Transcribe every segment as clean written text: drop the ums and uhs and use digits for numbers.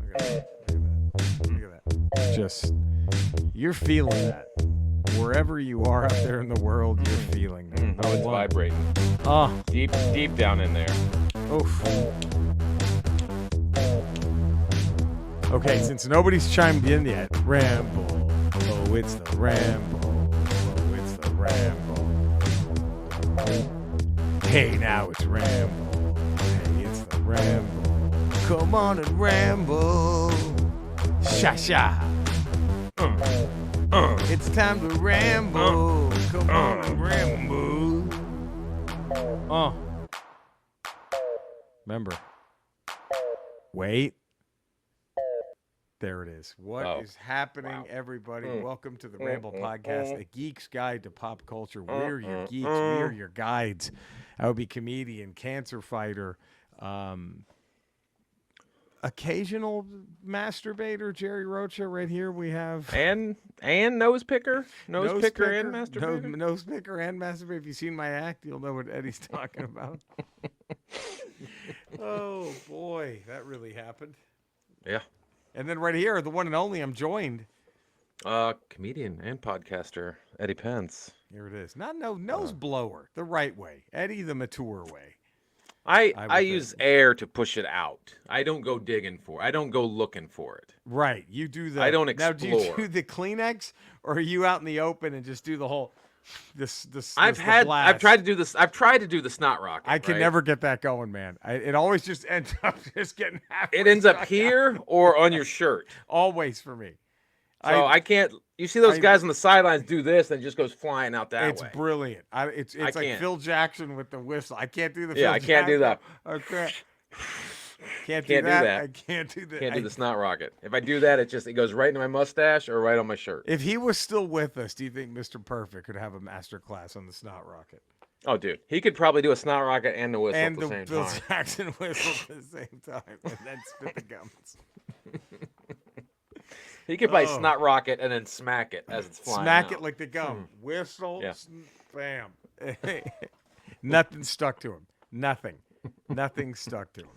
Look at that. Look at that. Just, you're feeling that. Wherever you are out there in the world, you're feeling that. Oh, it's vibrating. Oh. Deep down in there. Oof. Okay, since nobody's chimed in yet, Ramble. Oh, it's the Ramble. Oh, it's the Ramble. Hey, now it's Ramble. Hey, it's the Ramble. Come on and ramble. Sha-sha. It's time to ramble. Come on and ramble. Remember. Wait. There it is. What is happening, everybody? Welcome to the Ramble Podcast, a geek's guide to pop culture. We're your geeks. We are your guides. I would be comedian, cancer fighter, occasional masturbator, Jerry Rocha. Right here we have... And nose picker? Nose picker and masturbator? Nose picker and masturbator. If you've seen my act, you'll know what Eddie's talking about. Oh, boy. That really happened. Yeah. And then right here, the one and only, I'm joined. Comedian and podcaster, Eddie Pence. Here it is. Not nose blower, the right way. Eddie, the mature way. I use air to push it out. I don't go digging for it. I don't go looking for it. Right. You do the... I don't explore. Now, do you do the Kleenex, or are you out in the open and just do the whole... I've tried to do this. I've tried to do the snot rocket. I can never get that going, man. It always just ends up just getting halfway. It ends up here or on your shirt. Always for me. So I can't. You see those guys on the sidelines do this, and it just goes flying out that way. It's brilliant. It's like Phil Jackson with the whistle. I can't do the. Yeah, I can't do that. Okay. Can't do that. I can't do that. Can't do the snot rocket. If I do that, it goes right into my mustache or right on my shirt. If he was still with us, do you think Mr. Perfect could have a master class on the snot rocket? Oh, dude, he could probably do a snot rocket and the whistle at the same time. And the Phil Jackson whistle at the same time, and then spit the gums. He could play snot rocket and then smack it as it's flying. Smack out. it like the gum. Whistle, yeah. Bam. Nothing stuck to him. Nothing stuck to him.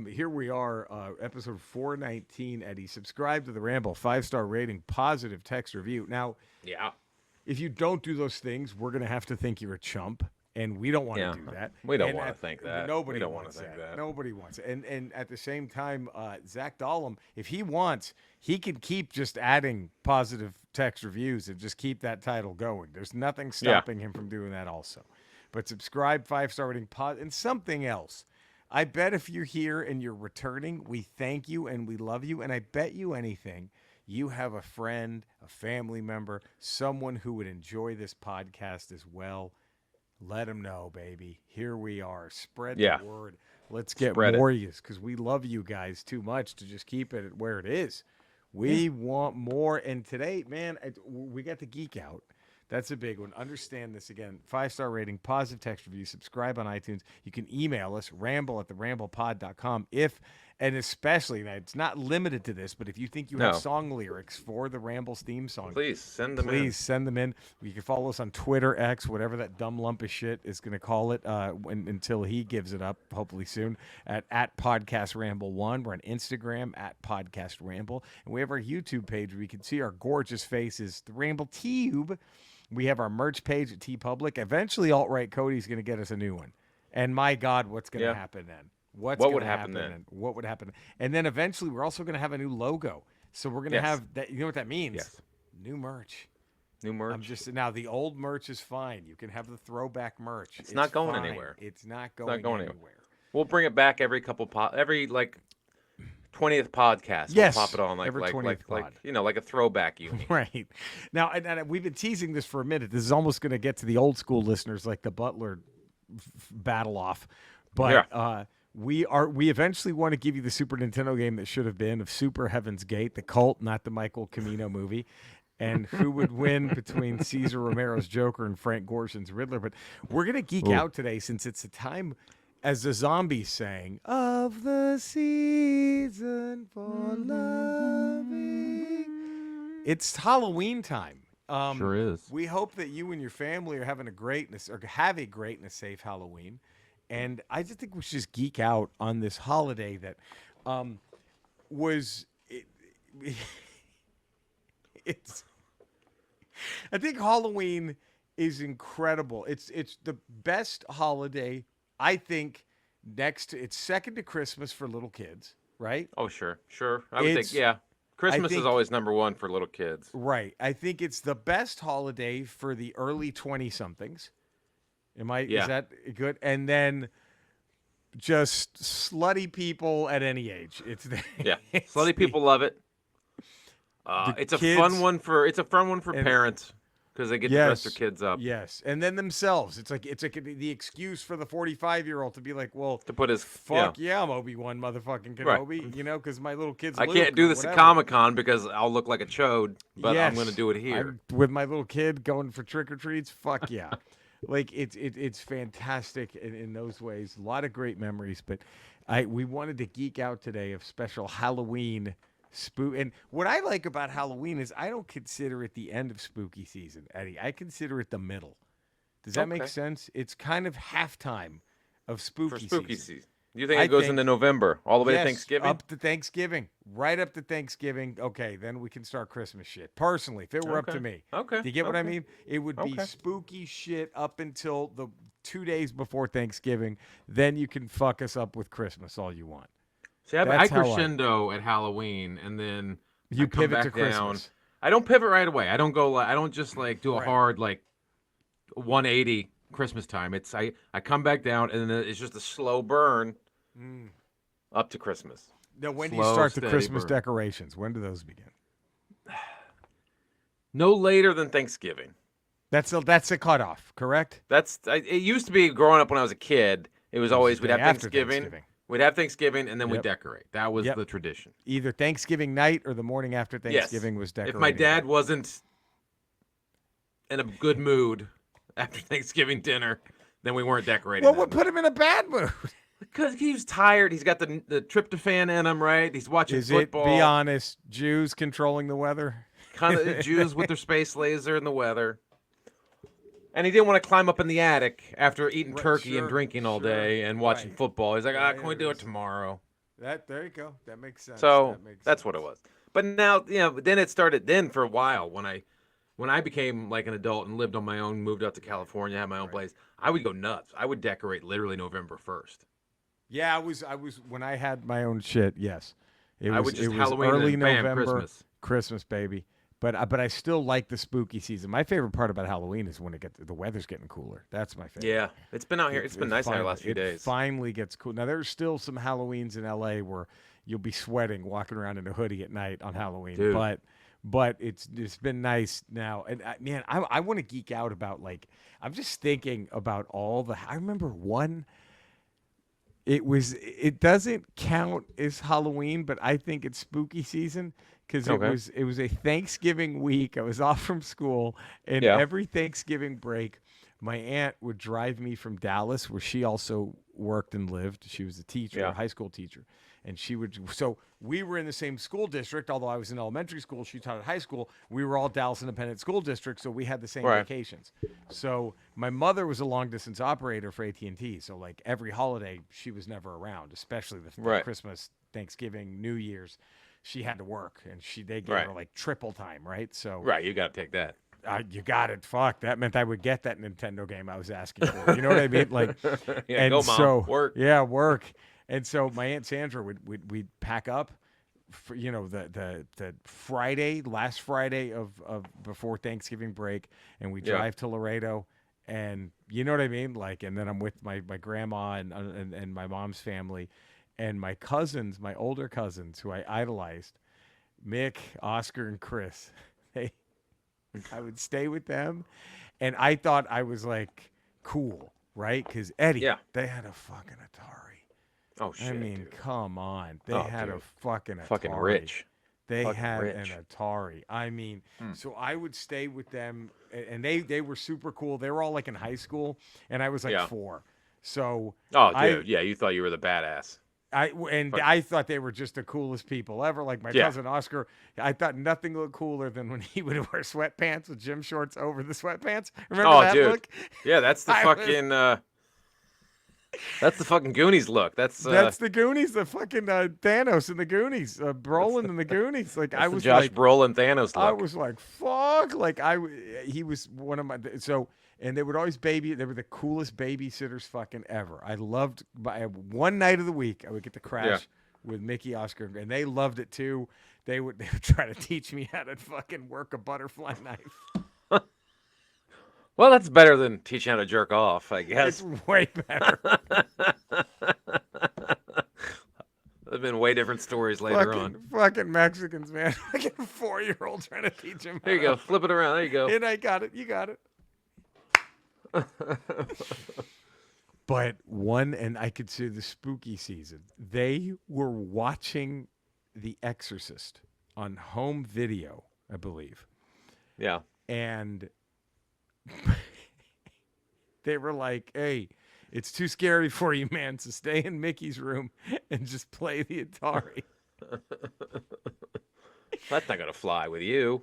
Here we are, episode 419, Eddie. Subscribe to the Ramble, 5-star rating, positive text review. Now, if you don't do those things, we're going to have to think you're a chump, and we don't want to do that. We don't want to think that. Nobody wants that. Nobody wants it. And at the same time, Zach Dahlem, if he wants, he can keep just adding positive text reviews and just keep that title going. There's nothing stopping him from doing that also. But subscribe, 5-star rating, and something else. I bet if you're here and you're returning, we thank you and we love you. And I bet you anything, you have a friend, a family member, someone who would enjoy this podcast as well. Let them know, baby. Here we are. Spread the word. Let's get more use because we love you guys too much to just keep it where it is. We want more. And today, man, we got the geek out. That's a big one. Understand this again. 5-star rating, positive text review, subscribe on iTunes. You can email us, ramble@theramblepod.com. And especially, now it's not limited to this, but if you think you have song lyrics for the Ramble's theme song, please send them in. You can follow us on Twitter, X, whatever that dumb lump of shit is going to call it until he gives it up, hopefully soon, at PodcastRamble1. We're on Instagram, @PodcastRamble. And we have our YouTube page where you can see our gorgeous faces, the Ramble Tube. We have our merch page at TeePublic. Eventually, Alt-Right Cody's going to get us a new one. And my God, what's going to happen then? What would happen then? What would happen? And then eventually, we're also going to have a new logo. So we're going to have that. You know what that means? Yes. New merch. New merch. Now the old merch is fine. You can have the throwback merch. It's not going anywhere. It's not going anywhere. We'll bring it back every 20th podcast. Yes, we'll pop it on like a throwback unit. Right. Now, and we've been teasing this for a minute. This is almost going to get to the old school listeners, like the Butler battle off. But we eventually want to give you the Super Nintendo game that should have been of Super Heaven's Gate, the cult, not the Michael Cimino movie. And who would win between Cesar Romero's Joker and Frank Gorshin's Riddler. But we're going to geek out today since it's a time, as the zombies sang, of the season for loving. It's Halloween time. Sure is. We hope that you and your family are having have a great and a safe Halloween. And I just think we should just geek out on this holiday that was it's. I think Halloween is incredible. It's the best holiday. I think it's second to Christmas for little kids, right? Oh, sure. I would think, yeah. Christmas is always number one for little kids. Right. I think it's the best holiday for the early 20-somethings. Is that good? And then just slutty people at any age. Slutty people love it. It's a fun one for parents because they get to dress their kids up. Yes, and then themselves. It's like the excuse for the 45-year-old to be like, well, to put his I'm Obi-Wan motherfucking Kenobi, right. Because my little kid's. I can't do this at Comic-Con because I'll look like a chode, but I'm going to do it here with my little kid going for trick or treats. Fuck yeah. Like it's fantastic in those ways. A lot of great memories, but we wanted to geek out today of special Halloween and what I like about Halloween is I don't consider it the end of spooky season, Eddie. I consider it the middle. Does that make sense? It's kind of halftime of spooky season. Do you think it goes into November, all the way to Thanksgiving? Up to Thanksgiving. Right up to Thanksgiving. Okay, then we can start Christmas shit. Personally, if it were up to me. Okay. Do you get what I mean? It would be spooky shit up until the 2 days before Thanksgiving. Then you can fuck us up with Christmas all you want. See, I crescendo at Halloween, and then you pivot to Christmas. Down. I don't pivot right away. I don't go. I don't just do a hard 180 Christmas time. It's I come back down, and then it's just a slow burn up to Christmas. Now, when do you start the Christmas decorations? When do those begin? No later than Thanksgiving. That's a cutoff, correct? It used to be growing up when I was a kid. It was always we'd have Thanksgiving. We'd have Thanksgiving, and then we'd decorate. That was the tradition. Either Thanksgiving night or the morning after Thanksgiving was decorated. If my dad wasn't in a good mood after Thanksgiving dinner, then we weren't decorating. What would put him in a bad mood? Because he was tired. He's got the tryptophan in him, right? He's watching football. Be honest, Jews controlling the weather? Kind of Jews with their space laser and the weather. And he didn't want to climb up in the attic after eating turkey and drinking all day and watching football. He's like, can we do it tomorrow? There you go. That makes sense. So that's what it was. But now, then it started. Then for a while, when I became like an adult and lived on my own, moved out to California, had my own place, I would go nuts. I would decorate literally November 1st. Yeah, I was when I had my own shit. Yes, it was Halloween early and bam, November, Christmas, baby. But I still like the spooky season. My favorite part about Halloween is when the weather's getting cooler. That's my favorite. Yeah, it's been out here. It's been nice out here the last few days. It finally gets cool. Now there's still some Halloweens in LA where you'll be sweating walking around in a hoodie at night on Halloween. Dude. But it's been nice now. And man, I want to geek out about I'm just thinking about I remember one. It doesn't count as Halloween, but I think it's spooky season. Because it was a Thanksgiving week. I was off from school, and every Thanksgiving break, my aunt would drive me from Dallas, where she also worked and lived. She was a teacher, a high school teacher, and so we were in the same school district. Although I was in elementary school, she taught at high school. We were all Dallas Independent School District, so we had the same vacations. So my mother was a long distance operator for AT&T. So every holiday, she was never around, especially the Christmas, Thanksgiving, New Year's. She had to work, and they gave her triple time, right? So you got to take that. You got it. Fuck, that meant I would get that Nintendo game I was asking for. You know what I mean? Go, Mom. Work. Yeah, work. And so my Aunt Sandra we'd pack up for the last Friday of before Thanksgiving break, and we drive to Laredo, and you know what I mean? And then I'm with my grandma and my mom's family. And my cousins, my older cousins, who I idolized, Mick, Oscar, and Chris, I would stay with them, and I thought I was cool, right? Because Eddie, they had a fucking Atari. Oh shit! I mean, dude. come on, they had a fucking Atari. Fucking rich. They had an Atari. I mean, so I would stay with them, and they were super cool. They were all in high school, and I was 4. So dude, you thought you were the badass. I thought they were just the coolest people ever. Like my cousin Oscar, I thought nothing looked cooler than when he would wear sweatpants with gym shorts over the sweatpants. Remember that look? Yeah, that's the fucking. That's the fucking Goonies look. That's That's the Goonies, the fucking Thanos in the Goonies, that's Brolin in the Goonies. Like that's the Josh Brolin Thanos I look. was like, fuck. Like he was one of my so. And they would always they were the coolest babysitters fucking ever. I loved by one night of the week I would get to Yeah. crash with Mickey, Oscar, and they loved it too. They would try to teach me how to fucking work a butterfly knife. Well, that's better than teaching how to jerk off, I It's guess. way better. There've been way different stories later on. Fucking Mexicans, man. Fucking 4-year-old trying to teach him. There you go. Flip it around. There you go. And I got it. You got it. But and I could see the spooky season. They were watching The Exorcist on home video, I believe. Yeah. And they were like, hey, it's too scary for you, man. So stay in Mickey's room and just play the Atari. That's not gonna fly with you.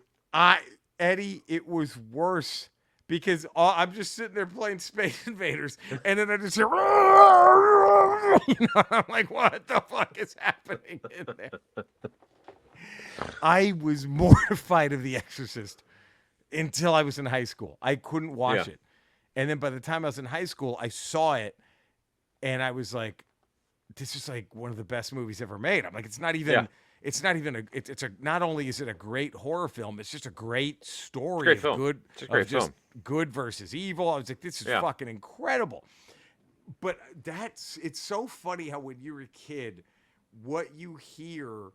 Eddie, it was worse because I'm just sitting there playing Space Invaders, and then I just hear, I'm like, what the fuck is happening in there? I was mortified of The Exorcist until I was in high school. I couldn't watch it. And then by the time I was in high school, I saw it, and I was like, this is like one of the best movies ever made. I'm like, it's not even not only is it a great horror film, it's just a great story. Great film. It's a great film. Good versus evil. I was like, this is fucking incredible. But it's so funny how when you're a kid, what you hear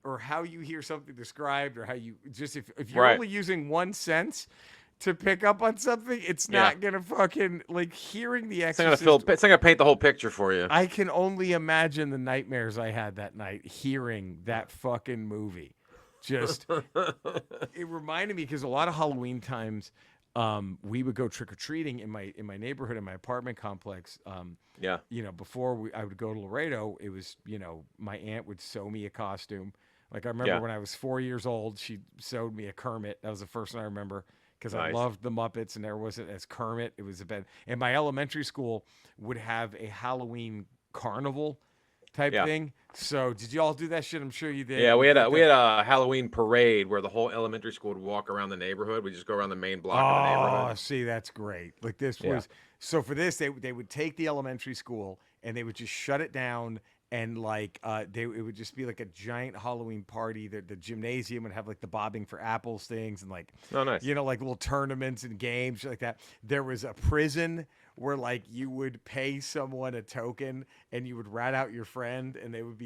or how you hear something described or how you just if you're only using one sense to pick up on something, it's not gonna fucking like hearing The Exorcist. It's not gonna paint the whole picture for you. I can only imagine the nightmares I had that night hearing that fucking movie. Just it reminded me because a lot of Halloween times, we would go trick or treating in my neighborhood in my apartment complex. Before I would go to Laredo, it was my aunt would sew me a costume. Like I remember when I was 4 years old, she sewed me a Kermit. That was the first one I remember. Because I loved the Muppets, and there wasn't as Kermit. It was a bit. And my elementary school would have a Halloween carnival type thing. So did you all do that shit? I'm sure you did. Yeah, we had a Halloween parade where the whole elementary school would walk around the neighborhood. We just go around the main block of the neighborhood. Oh, see, that's great. Like this was so for this they would take the elementary school and they would just shut it down. And like it would just be like a giant Halloween party. The gymnasium would have like the bobbing for apples things and like like little tournaments and games like that. There was a prison where like you would pay someone a token and you would rat out your friend and they would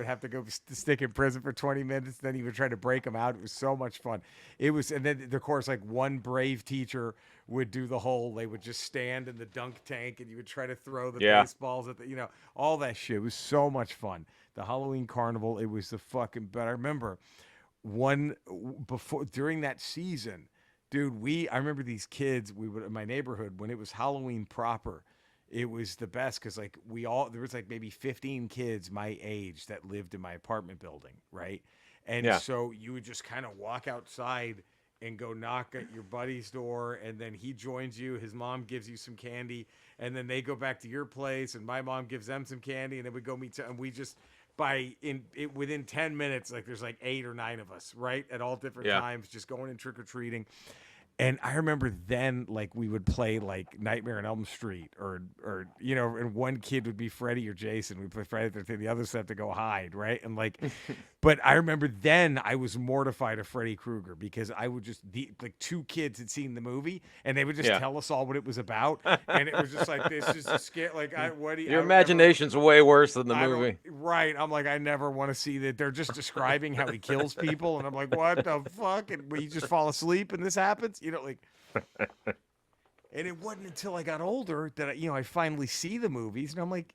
have to go stick in prison for 20 minutes. Then you would try to break them out. It was so much fun. And then of course like one brave teacher would do the whole, they would just stand in the dunk tank and you would try to throw the baseballs at all that shit. It was so much fun. The Halloween carnival, it was the fucking, but I remember during that season, dude, I remember these kids, we would, in my neighborhood, when it was Halloween proper, it was the best because like there was like maybe 15 kids my age that lived in my apartment building, right? And so you would just kind of walk outside and go knock at your buddy's door, and then he joins you. His mom gives you some candy, and then they go back to your place, and my mom gives them some candy, and then we go meet. And we just within 10 minutes, like there's like 8 or 9 of us, right, at all different times, just going in trick or treating. And I remember then, like, we would play, like, Nightmare on Elm Street or and one kid would be Freddy or Jason. We'd play Freddy the 13th. The others have to go hide, right? And, like, but I remember then I was mortified of Freddy Krueger because I would like, 2 kids had seen the movie, and they would just tell us all what it was about. And it was just like, this is scary. Like, your imagination's way worse than the movie. Right. I'm like, I never want to see that. They're just describing how he kills people. And I'm like, what the fuck? And you just fall asleep and this happens? Like, and it wasn't until I got older that I finally see the movies, and I'm like,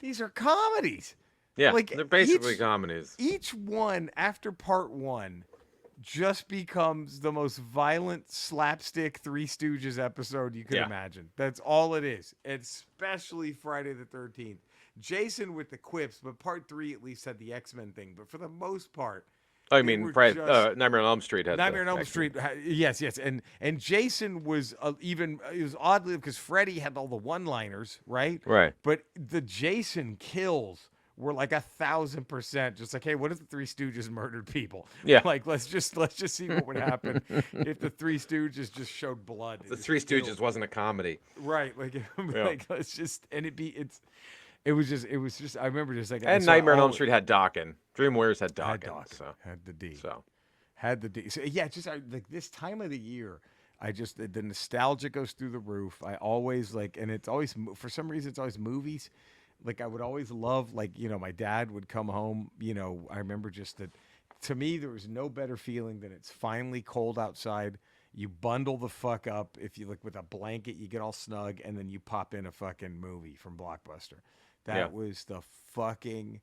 these are comedies. Yeah, like they're basically comedies. Each one after part 1 just becomes the most violent slapstick Three Stooges episode you could imagine. That's all it is. Especially Friday the 13th. Jason with the quips, but part 3 at least had the X-Men thing. But for the most part, Oh, I They mean, were just Nightmare on Elm Street had Nightmare on Elm action. Street. Yes, yes, and Jason was even. It was oddly because Freddy had all the one-liners, right? Right. But the Jason kills were like 1,000% just like, hey, what if the Three Stooges murdered people? Yeah. Like, let's just see what would happen if the Three Stooges just showed blood. The just Three killed. Stooges wasn't a comedy. Right? Like, Yeah. like let's just and it was just. I remember just like I And saw Nightmare on Elm all- Street had Dokken. Dream Warriors had had Dokken. Doc, So, had the D. so Had the D. So, yeah, just like this time of the year, I just the nostalgia goes through the roof. I always like, and it's always for some reason it's always movies. Like I would always love, like my dad would come home. I remember just that. To me, there was no better feeling than it's finally cold outside. You bundle the fuck up. If you look with a blanket, you get all snug, and then you pop in a fucking movie from Blockbuster. That Yeah. was the fucking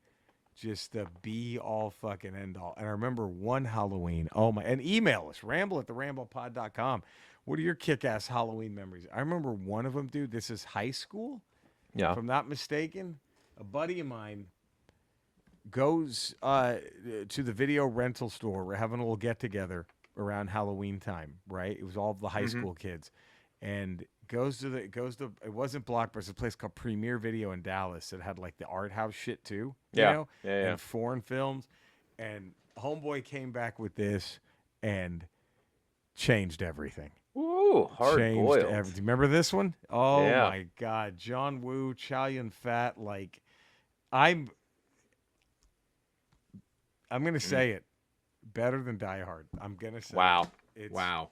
just the be all fucking end all. And I remember one Halloween. Oh my! And email us ramble@theramblepod.com. What are your kick-ass Halloween memories? I remember one of them, dude. This is high school, yeah. if I'm not mistaken. A buddy of mine goes to the video rental store. We're having a little get together around Halloween time, right? It was all the high school kids, and goes to it wasn't Blockbuster, it's a place called Premier Video in Dallas that had like the art house shit too, Yeah. and foreign films. And homeboy came back with this and changed everything. Ooh, hard Changed boiled. everything. Remember this one? Oh Yeah. my God, John Woo, Chow Yun Fat. Like, I'm gonna say it better than Die Hard. I'm gonna say Wow. It's, Wow.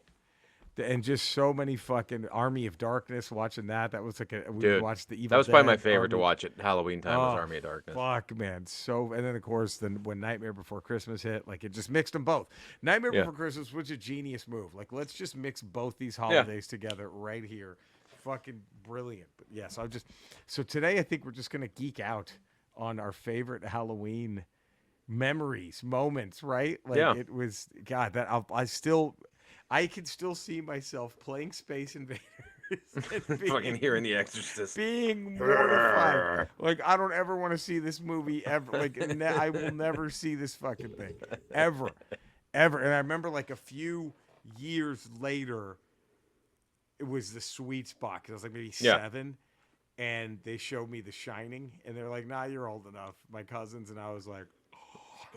and just so many fucking Army of Darkness. Watching that was like we Dude, watched the Evil. That was probably my Dead, favorite to Army- watch at Halloween time was Oh, Army of Darkness. Fuck, man. So, and then of course, then when Nightmare Before Christmas hit, like it just mixed them both. Nightmare Yeah. Before Christmas was a genius move. Like, let's just mix both these holidays together right here. Fucking brilliant. But yes, so today I think we're just gonna geek out on our favorite Halloween memories, moments, right? Like Yeah. it was God. I can still see myself playing Space Invaders. and Fucking hearing The Exorcist. being mortified. Like, I don't ever want to see this movie ever. Like, I will never see this fucking thing ever. And I remember like a few years later, it was the sweet spot because I was like maybe Yeah. 7, and they showed me The Shining, and they're like, "Nah, you're old enough." My cousins, and I was like,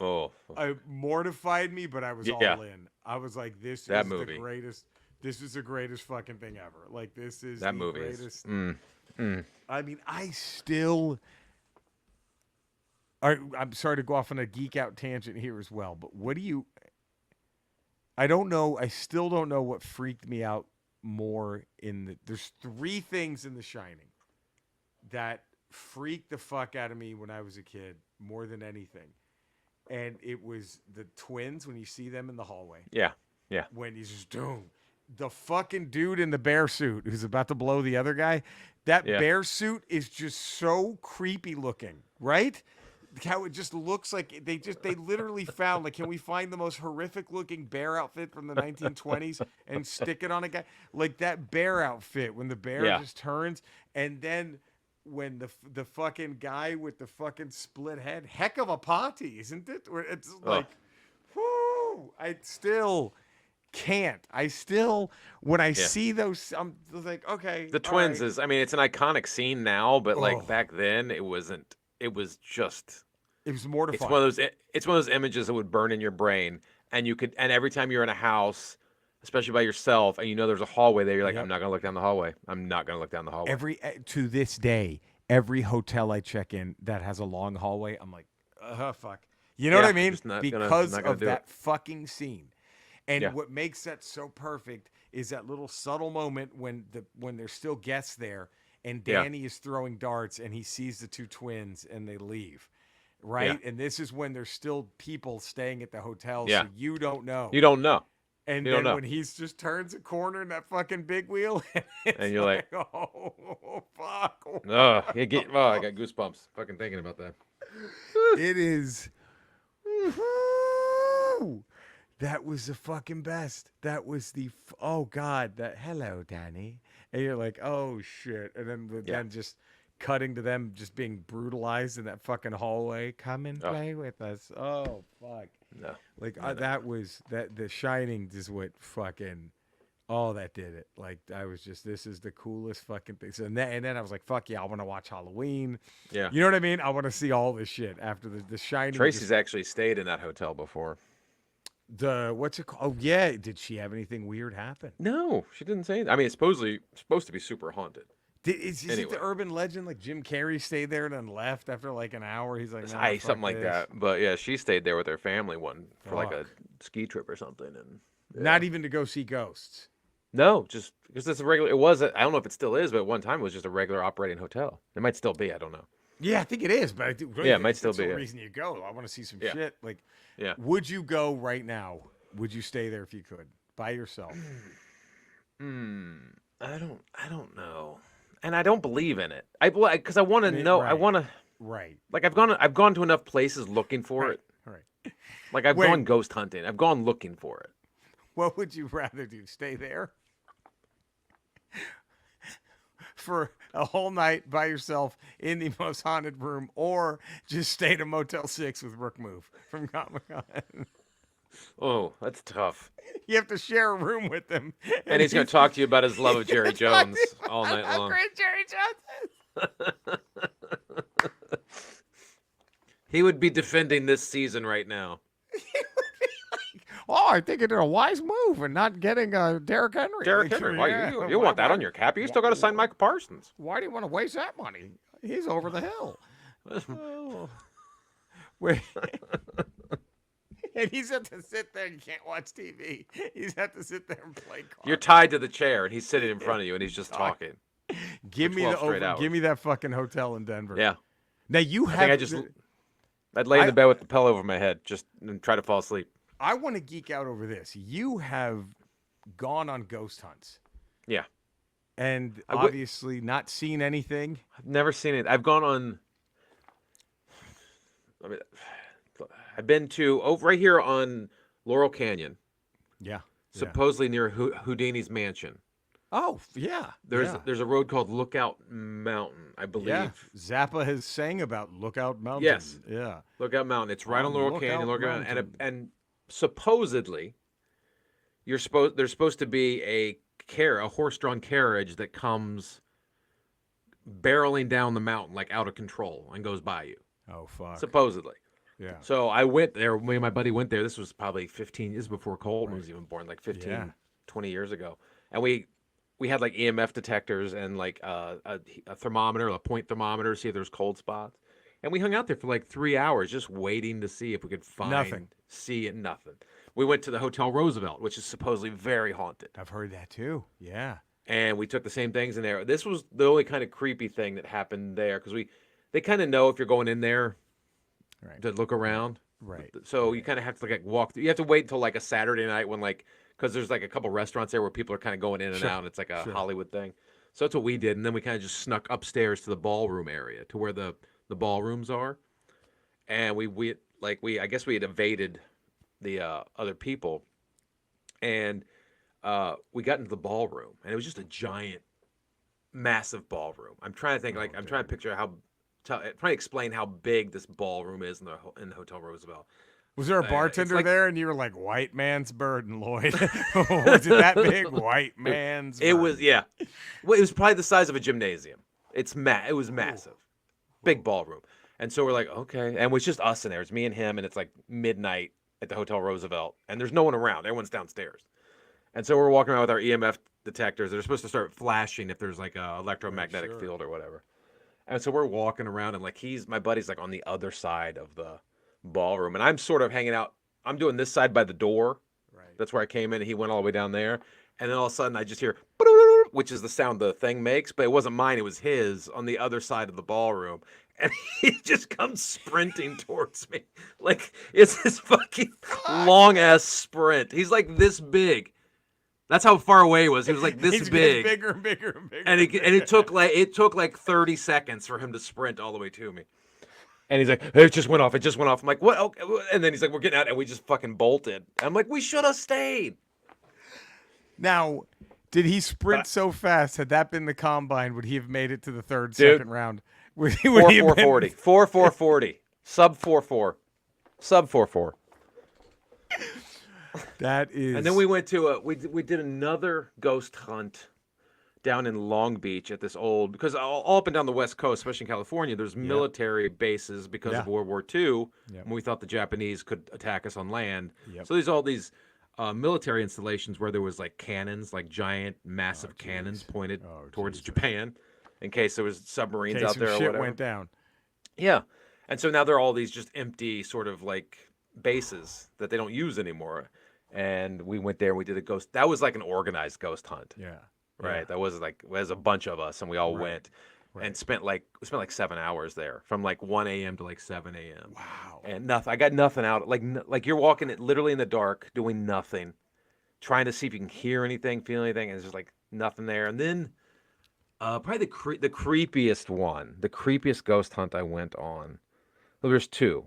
Oh. it mortified me, but I was Yeah. all in. I was like, "This That is movie. the greatest. This is the greatest fucking thing ever. Like, this is That the movie greatest." is. I mean, I'm sorry to go off on a geek out tangent here as well, but I don't know. I still don't know what freaked me out more there's 3 things in The Shining that freaked the fuck out of me when I was a kid more than anything. And it was the twins when you see them in the hallway. Yeah. Yeah. When he's just the fucking dude in the bear suit who's about to blow the other guy. That Yeah. bear suit is just so creepy looking, right? How it just looks like they literally found, like, can we find the most horrific looking bear outfit from the 1920s and stick it on a guy? Like that bear outfit when the bear Yeah. just turns, and then when the fucking guy with the fucking split head, heck of a party, isn't it? Where it's like, whoo! I still can't. When I see those, I'm like, okay. The all twins right. is, I mean, it's an iconic scene now, but Oh. like back then it wasn't. It was just. It was mortifying. It's one of those images that would burn in your brain, and every time you're in a house, especially by yourself, and you know there's a hallway there, you're like, Yep. I'm not gonna look down the hallway. I'm not gonna look down the hallway. To this day, every hotel I check in that has a long hallway, I'm like, fuck. You know what I Yeah, mean? just not Because gonna of do that it. fucking scene. And Yeah. what makes that so perfect is that little subtle moment when there's still guests there, and Yeah. Danny is throwing darts and he sees the 2 twins and they leave. Right? Yeah. And this is when there's still people staying at the hotel, Yeah. so you don't know. You don't know, And you then don't know. when he's just turns a corner in that fucking big wheel, And you're like, oh fuck. oh, I got goosebumps fucking thinking about that. It is. That was the fucking best. That was oh God, that hello, Danny. And you're like, oh shit. And then Yeah. just cutting to them just being brutalized in that fucking hallway. Come and Oh. play with us. Oh fuck! No. Like No. that was that. The Shining is what fucking. Oh, that did it. Like I was just, this is the coolest fucking thing. So, and then I was like, fuck yeah, I want to watch Halloween. Yeah. You know what I mean? I want to see all this shit after the Shining. Tracy's actually stayed in that hotel before. What's it called? Oh yeah, did she have anything weird happen? No, she didn't say anything. I mean, it's supposed to be super haunted. Is it Anyway. the urban legend like Jim Carrey stayed there and then left after like an hour? He's like, nah, fuck Something like this. that. But yeah, she stayed there with her family for like a Fuck. ski trip or something. And Not even to go see ghosts. no, just because it's a regular. It was. I don't know if it still is, but at one time it was just a regular operating hotel. It might still be. I don't know. Yeah, I think it is, but I do. Yeah, it might still that's be, the yeah. reason you go. I want to see some Yeah. shit. Like, Yeah. would you go right now? Would you stay there if you could by yourself? I don't know, and I don't believe in it. Because I want to know. I Right. want to. Right. Like I've gone to enough places looking for Right. it. Right. Like I've Wait. gone ghost hunting. I've gone looking for it. What would you rather do? Stay there for a whole night by yourself in the most haunted room, or just stay at a Motel 6 with Rook Move from Comic Con? Oh, that's tough. You have to share a room with him, And he's going to talk to you about his love of Jerry Jones all night How long. great Jerry Jones is. He would be defending this season right now. Oh, I think it's a wise move and not getting Derrick Henry. Derrick Like, Henry, yeah, you want that on your cap? You still got to sign Michael Parsons. Why do you want to waste that money? He's over the hill. Oh. Wait. And he's had to sit there. You can't watch TV. He's had to sit there and play cards. You're tied to the chair, and he's sitting in front of you, and he's just talking. Give for me 12 straight hours. give me that fucking hotel in Denver. Yeah. Now you have. I think I'd lay in the bed with the pillow over my head, just and try to fall asleep. I want to geek out over this. You have gone on ghost hunts. Yeah. And I would- obviously not seen anything. I've never seen it. I've gone on. I mean, I've been to right here on Laurel Canyon, Yeah. supposedly near Houdini's mansion. Oh, yeah. There's a road called Lookout Mountain, I believe. Yeah. Zappa has sang about Lookout Mountain. Yes. Yeah. Lookout Mountain. It's right on Laurel Canyon. Lookout Canyon, and supposedly, there's supposed to be a horse-drawn carriage that comes barreling down the mountain like out of control and goes by you. Oh, fuck. Supposedly. Yeah. So I went there. Me and my buddy went there. This was probably 15 years before Colton was even born, like 15, Yeah. 20 years ago. And we had like EMF detectors and like a thermometer, a point thermometer, see if there's cold spots. And we hung out there for like 3 hours just waiting to see if we could see it. Nothing. We went to the Hotel Roosevelt, which is supposedly very haunted. I've heard that too. Yeah. And we took the same things in there. This was the only kind of creepy thing that happened there because they kind of know if you're going in there to look around. Right. So you kind of have to like walk through. You have to wait until like a Saturday night when because there's like a couple restaurants there where people are kind of going in and out. And it's like a Hollywood thing. So that's what we did. And then we kind of just snuck upstairs to the ballroom area to where the ballrooms are. And I guess we had evaded the other people. And we got into the ballroom, and it was just a giant, massive ballroom. I'm trying to think, I'm trying to picture trying to explain how big this ballroom is in the Hotel Roosevelt. Was there a bartender there, and you were like, "White man's burden, Lloyd"? Was it that big? White man's. It was, yeah. Well, it was probably the size of a gymnasium. It was massive, big ballroom. And so we're like, okay, and it was just us in there. It's me and him, and it's like midnight at the Hotel Roosevelt, and there's no one around. Everyone's downstairs. And so we're walking around with our EMF detectors. They're supposed to start flashing if there's like a electromagnetic field or whatever. And so we're walking around, and like my buddy's like on the other side of the ballroom, and I'm sort of hanging out. I'm doing this side by the door. Right. That's where I came in, and he went all the way down there. And then all of a sudden, I just hear, which is the sound the thing makes, but it wasn't mine. It was his on the other side of the ballroom. And he just comes sprinting towards me. Like, it's this fucking long-ass sprint. He's like this big. That's how far away he was. He was like this big. Bigger and bigger and bigger. And it took like 30 seconds for him to sprint all the way to me. And he's like, it just went off. I'm like, what? Okay. And then he's like, we're getting out, and we just fucking bolted. I'm like, we should have stayed. Now, Did he sprint But so fast? Had that been the combine, would he have made it to the third, dude, second round? Would he have 4.40, been? 4.40, sub 4.4, sub 4.4. That is. And then we went to we did another ghost hunt down in Long Beach at this old, because all up and down the West Coast, especially in California, there's military bases because of World War II. Yep. When we thought the Japanese could attack us on land. Yep. So there's all these military installations where there was like cannons, like giant, massive cannons pointed towards Japan, in case there was submarines out there or shit whatever. went down. Yeah, and so now there are all these just empty sort of like bases that they don't use anymore. And we went there and we did a ghost. That was like an organized ghost hunt. Yeah. Right. Yeah. That was like, there's a bunch of us and we all went Right. and spent like 7 hours there from like 1 a.m. to like 7 a.m. Wow. And nothing. I got nothing out. Like you're walking it literally in the dark, doing nothing, trying to see if you can hear anything, feel anything, and there's just like nothing there. And then probably the creepiest one, the creepiest ghost hunt I went on. Well, there's two.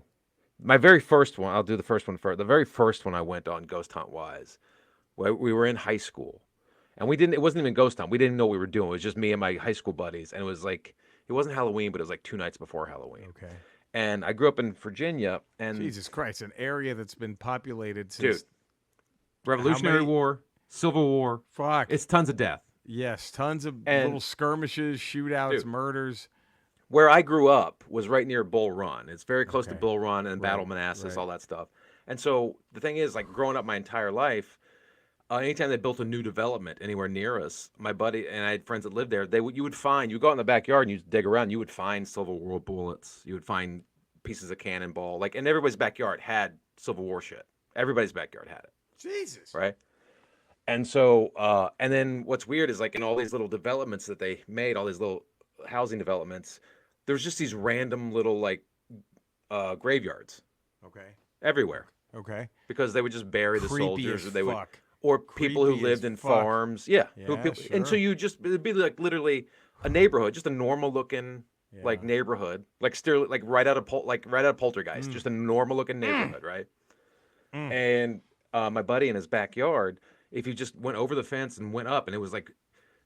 My very first one, I'll do the first one first. The very first one I went on ghost hunt wise, we were in high school, and it wasn't even ghost hunt. We didn't know what we were doing. It was just me and my high school buddies, and it was like, it wasn't Halloween, but it was like 2 nights before Halloween. Okay. And I grew up in Virginia, and Jesus Christ, an area that's been populated since. dude, Revolutionary War, Civil War. Fuck. It's tons of death. Yes, tons of And- little skirmishes, shootouts, Dude. murders. Where I grew up was right near Bull Run. It's very close to Okay. Bull Run and Right, Battle Manassas, right. all that stuff. And so the thing is, like growing up my entire life, anytime they built a new development anywhere near us, my buddy and I had friends that lived there. You would go out in the backyard and you dig around. You would find Civil War bullets. You would find pieces of cannonball. Like, and everybody's backyard had Civil War shit. Everybody's backyard had it. Jesus. Right. And so, and then what's weird is like in all these little developments that they made, all these little housing developments, there's just these random little like graveyards Okay. everywhere Okay. because they would just bury the Creepy soldiers, as or they would, fuck. or people who Creepy lived as in fuck. farms. Yeah. Yeah, And so sure. it'd be like literally a neighborhood, just a normal looking like Yeah. neighborhood, like still like right out of Poltergeist, just a normal looking neighborhood, right? And my buddy in his backyard, if you just went over the fence and went up, and it was like,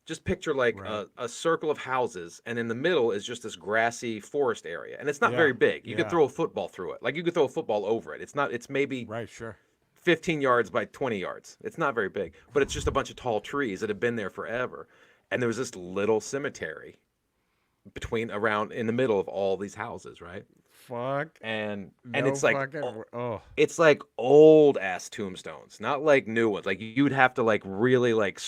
just picture like Right. a circle of houses, and in the middle is just this grassy forest area, and it's not Yeah, very big. You could yeah. throw a football through it. Like you could throw a football over it. It's maybe Right, sure. 15 yards by 20 yards. It's not very big, but it's just a bunch of tall trees that have been there forever. And there was this little cemetery around in the middle of all these houses, right? Fuck. And No it's like fucking, oh. it's like old ass tombstones, not like new ones. Like you would have to like really like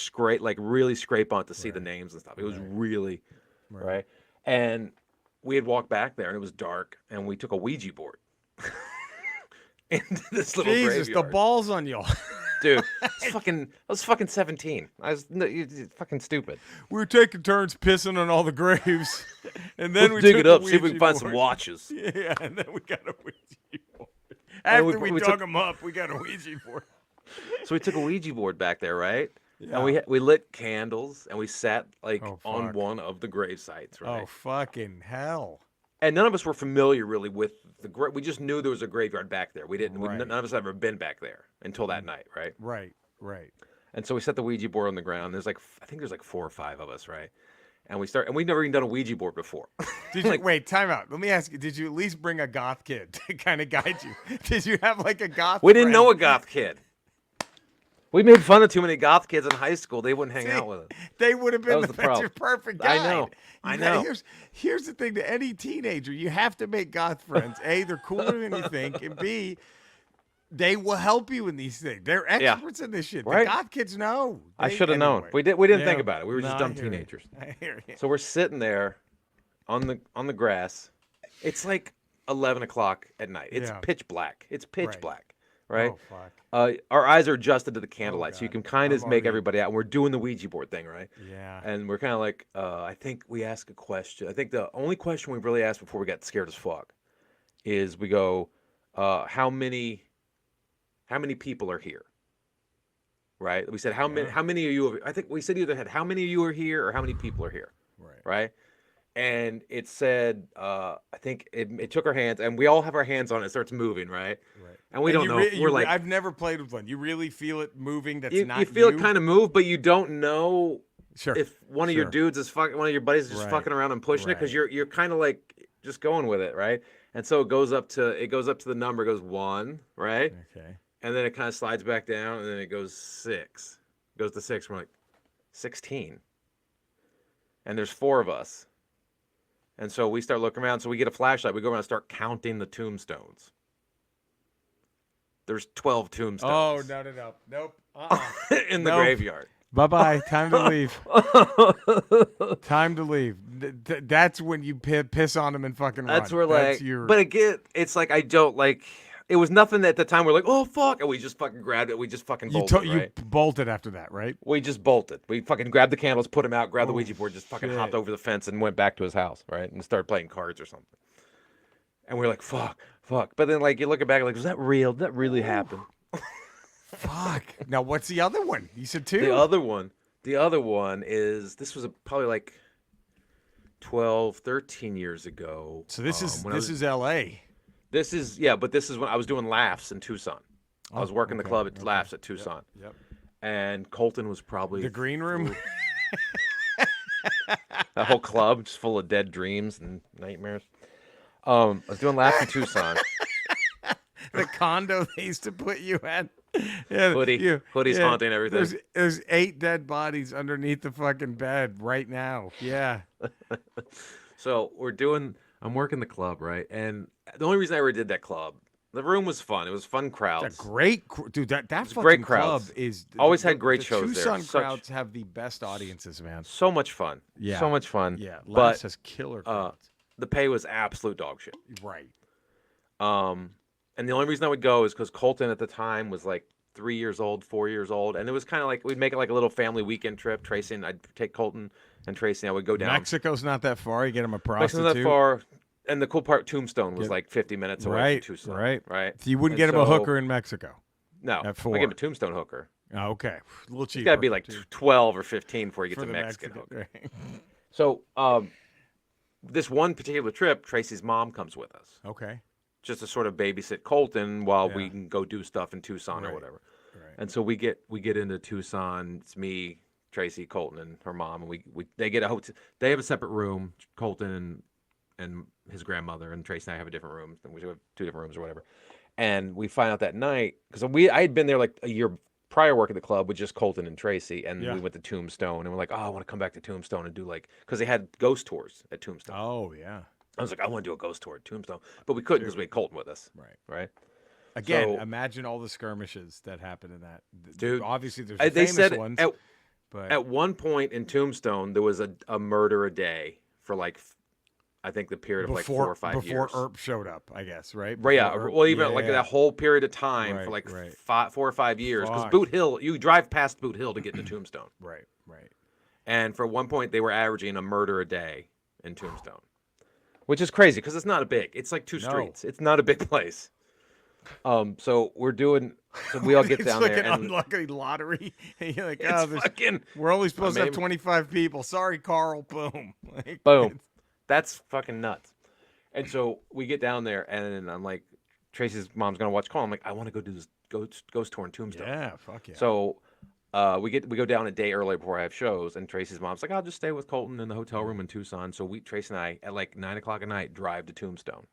really scrape on to see the names and stuff. It was really right. And we had walked back there, and it was dark, and we took a Ouija board into this little Jesus, the graveyard. balls on y'all. Dude, I was fucking 17. You're fucking stupid. We were taking turns pissing on all the graves, and then Let's we dig took it the up, see if we Ouija can find some board. watches. Yeah, and then we got a Ouija board. And After we we dug took- them up, we got a Ouija board. So we took a Ouija board back there, right? Yeah. And we lit candles, and we sat like Oh, on fuck. one of the grave sites, right? Oh, fucking hell. And none of us were familiar really with we just knew there was a graveyard back there. We didn't. Right. None of us had ever been back there until that night, right? Right, right. And so we set the Ouija board on the ground. There's like I think there's like 4 or 5 of us, right? And we'd never even done a Ouija board before. Did you wait? Time out. Let me ask you. Did you at least bring a goth kid to kind of guide you? Did you have like a goth? We didn't friend? know a goth kid. We made fun of too many goth kids in high school. They wouldn't hang See, out with us. They would have been was the the problem. your perfect I guide. know. I You got- know. Here's the thing to any teenager. You have to make goth friends. A, they're cooler than you think. And B, they will help you in these things. They're Yeah. experts in this shit. Right. The goth kids know. I They- should have known. anyway. We didn't Yeah. think about it. We were just No, dumb I hear you. teenagers. I hear you. So we're sitting there on the grass. It's like 11 o'clock at night. It's Yeah. pitch black. It's pitch Right. black, right? Oh, fuck. Our eyes are adjusted to the candlelight, so you God. can kind of I'm make already- everybody out. And we're doing the Ouija board thing, right? Yeah. And we're kind of like, I think we ask a question. I think the only question we really asked before we got scared as fuck is we go, how many people are here? Right? We said, how many of you? I think we said either had how many of you are here or how many people are here, Right. right? and it said, I think it took our hands, and we all have our hands on it. It starts moving, right? Right. And we don't know. We're like, I've never played with one. You really feel it moving. That's you not feel you. it kind of move, but you don't know Sure. if one of your dudes is fucking, one of your buddies is just Right. fucking around and pushing it, because Right. you're kind of like just going with it, right? And so it goes up to the number, it goes 1, right? Okay. And then it kind of slides back down, and then it goes 6. It goes to 6. We're like, 16. And there's 4 of us. And so we start looking around. So we get a flashlight. We go around and start counting the tombstones. There's 12 tombstones. Oh, no. Nope. In the Nope. graveyard. Bye-bye. Time to leave. Time to leave. That's when you piss on them and fucking run. That's where, like, but again, it's like, I don't, like, it was nothing at the time. We're like, oh, fuck. And we just fucking grabbed it. We just fucking bolted, you right? bolted after that, right? We just bolted. We fucking grabbed the candles, put them out, grabbed the Ouija board, just fucking shit. hopped over the fence and went back to his house, right? And started playing cards or something. And we are like, fuck. But then, like, you look back, like, was that real? Did that really happen? Fuck. Now, what's the other one? You said 2? The other one is, this was probably like 12, 13 years ago. So this is L.A. This is but this is when I was doing laughs in Tucson. I was working the club at Laughs at Tucson. Yep. And Colton was probably The green room. that whole club just full of dead dreams and nightmares. I was doing Laughs in Tucson. The condo they used to put you at. Yeah, Hoodie's haunting everything. There's 8 dead bodies underneath the fucking bed right now. Yeah. So I'm working the club, right? And the only reason I ever did that club, the room was fun. It was fun crowds. Dude, that fucking great club crowds. is Always had great shows there. Tucson crowds have the best audiences, man. So much fun. Yeah. So much fun. Yeah. But Laughs has killer crowds. the pay was absolute dog shit. Right. And the only reason I would go is because Colton at the time was like 3 years old, 4 years old, and it was kind of like we'd make it like a little family weekend trip. Tracy and I'd take Colton and Tracy, and I would go down. Mexico's not that far. You get him a prostitute. Mexico's not that far. And the cool part, Tombstone was like 50 minutes away from Tucson. Right. So you wouldn't get him a hooker in Mexico. No. At 4. I give him a Tombstone hooker. Oh, okay. A little cheaper. It's got to be like 12 or 15 before you get for the the Mexican hooker. Right. So this one particular trip, Tracy's mom comes with us. Okay. Just to sort of babysit Colton while we can go do stuff in Tucson or whatever. Right. And so we get into Tucson. It's me, Tracy, Colton, and her mom, and they get a hotel. They have a separate room. Colton and his grandmother, and Tracy and I have a different room. And we have 2 different rooms or whatever. And we find out that night, because I had been there like a year prior working the club with just Colton and Tracy, and we went to Tombstone, and we're like, oh, I want to come back to Tombstone and do like, because they had ghost tours at Tombstone. Oh yeah. I was like, I want to do a ghost tour at Tombstone, but we couldn't because we had Colton with us. Right. Again, So, imagine all the skirmishes that happen in that. dude. Obviously, there's the They famous said ones. But at one point in Tombstone, there was a murder a day for like, I think the period of like 4 or 5 years. Before Earp showed up, I guess, right? Right, yeah. Before Earp- Well, even like that whole period of time Right, for like right. 4 or 5 years. Because Fuck. Boot Hill, you drive past Boot Hill to get to Tombstone. Right. And for one point, they were averaging a murder a day in Tombstone, which is crazy because it's not a big. It's like 2 streets. It's not a big place. So we all get down it's like there. an And unlucky lottery. And you're like, it's we're only supposed to have maybe- 25 people. Sorry, Carl. Boom. Like, boom. That's fucking nuts. And so we get down there, and I'm like, Tracy's mom's gonna watch call. I'm like, I want to go do this ghost tour in Tombstone. Yeah, fuck yeah. So we go down a day early before I have shows, and Tracy's mom's like, I'll just stay with Colton in the hotel room in Tucson. So Tracy and I at like 9 o'clock at night drive to Tombstone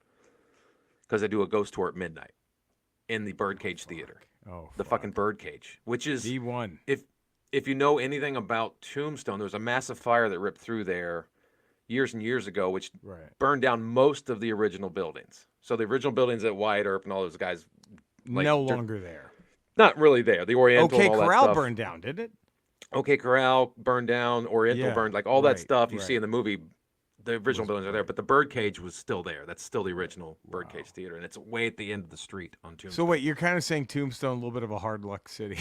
because they do a ghost tour at midnight in the Birdcage Theater. Oh, the fucking Birdcage, which is D1. If you know anything about Tombstone, there was a massive fire that ripped through there years and years ago, which burned down most of the original buildings. So the original buildings at Wyatt Earp and all those guys, like, no longer there. Not really there. The Oriental, OK and all Corral that stuff. burned down, didn't it? OK Corral burned down. Oriental burned, like all that stuff you see in the movie. The original buildings are there, but the Birdcage was still there. That's still the original Birdcage Theater, and it's way at the end of the street on Tombstone. So wait, you're kind of saying Tombstone a little bit of a hard luck city,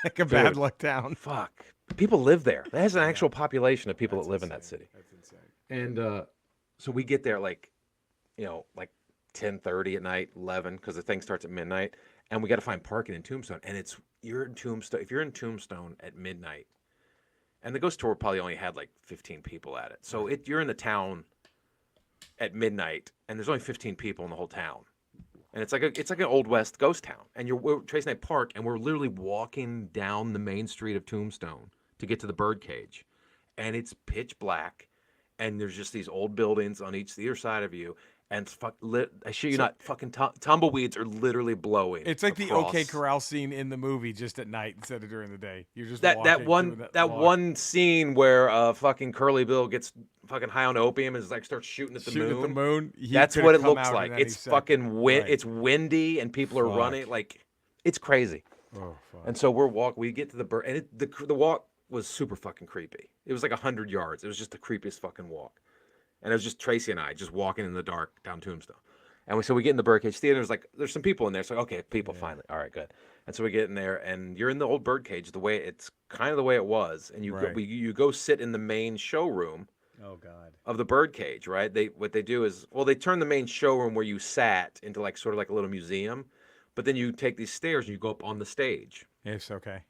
like a bad luck town. Fuck, people live there. That has an actual population of people that live in that city. That's insane. And so we get there like 10:30 at night, 11, because the thing starts at midnight, and we got to find parking in Tombstone. And if you're in Tombstone at midnight, and the ghost tour probably only had like 15 people at it, so you're in the town at midnight, and there's only 15 people in the whole town. And it's like an old west ghost town. And we're Tracy and I park, and we're literally walking down the main street of Tombstone to get to the birdcage, and it's pitch black, and there's just these old buildings on either side of you, and I shit you not, fucking tumbleweeds are literally blowing. It's like the across. OK Corral scene in the movie, just at night instead of during the day. You're just that walking one scene where fucking Curly Bill gets fucking high on opium and is like starts shooting at the moon. That's what it looks like. It's fucking It's windy and people are running like it's crazy. Oh, fuck. And so we get to the bird, and the walk was super fucking creepy. It was like 100 yards. It was just the creepiest fucking walk. And it was just Tracy and I just walking in the dark down Tombstone. And so we get in the Birdcage Theater. There's some people in there. So okay, people finally. All right, good. And so we get in there, and you're in the old Birdcage. It's kind of the way it was. And you go sit in the main showroom. Oh God. Of the Birdcage, right? What they do is they turn the main showroom where you sat into like sort of like a little museum, but then you take these stairs and you go up on the stage. Yes. Okay.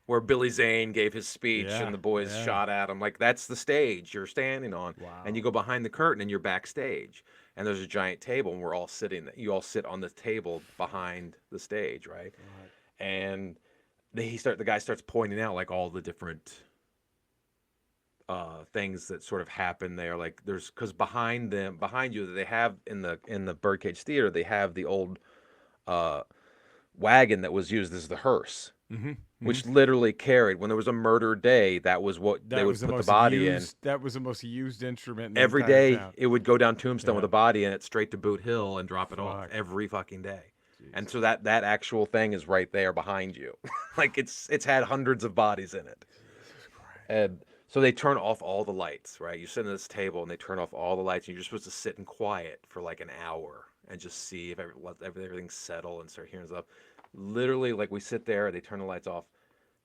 Where Billy Zane gave his speech and the boys shot at him. Like, that's the stage you're standing on. Wow. And you go behind the curtain and you're backstage. And there's a giant table, and we're all sitting. You all sit on the table behind the stage, right? And the guy starts pointing out like all the different things that sort of happen there. Like because behind you, they have in the Birdcage Theater, they have the old wagon that was used as the hearse. Mm-hmm. Which literally carried, when there was a murder day, that was what they would put the body in. That was the most used instrument. Every day it would go down Tombstone with a body in it straight to Boot Hill and drop it off every fucking day. Jesus. And so that actual thing is right there behind you. Like it's had hundreds of bodies in it. And so they turn off all the lights, right? You sit at this table and they turn off all the lights, and you're just supposed to sit in quiet for like an hour and just see if everything's settled and start hearing stuff. Literally, like, we sit there, they turn the lights off.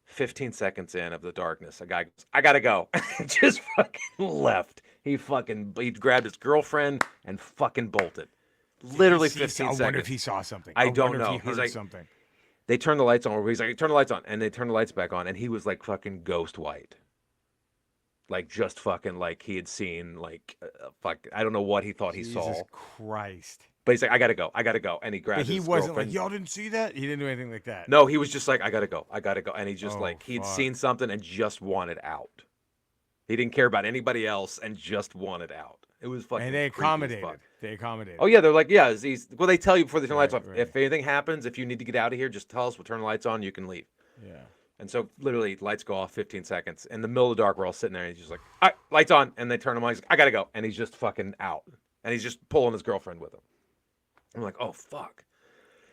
15 seconds in of the darkness, a guy goes, "I gotta go." Just fucking left. He grabbed his girlfriend and fucking bolted. Literally 15 seconds. I wonder if he saw something. I don't know. If he heard like, something. They turn the lights on. He's like, "Turn the lights on," and they turn the lights back on, and he was like fucking ghost white. Like, just fucking like he had seen like I don't know what he thought he saw. Jesus Christ. But he's like, I gotta go. And he grabbed his girlfriend. But he wasn't like, y'all didn't see that? He didn't do anything like that. No, he was just like, I gotta go. And he just he'd seen something and just wanted out. He didn't care about anybody else and just wanted out. It was fucking. And they accommodated. Oh yeah, they're like, yeah. They tell you before they turn the lights off. Right. If anything happens, if you need to get out of here, just tell us. We'll turn the lights on. You can leave. Yeah. And so literally, lights go off. 15 seconds. In the middle of the dark, we're all sitting there, and he's just like, all right, lights on. And they turn them on. He's like, I gotta go. And he's just fucking out. And he's just pulling his girlfriend with him. I'm like, oh fuck.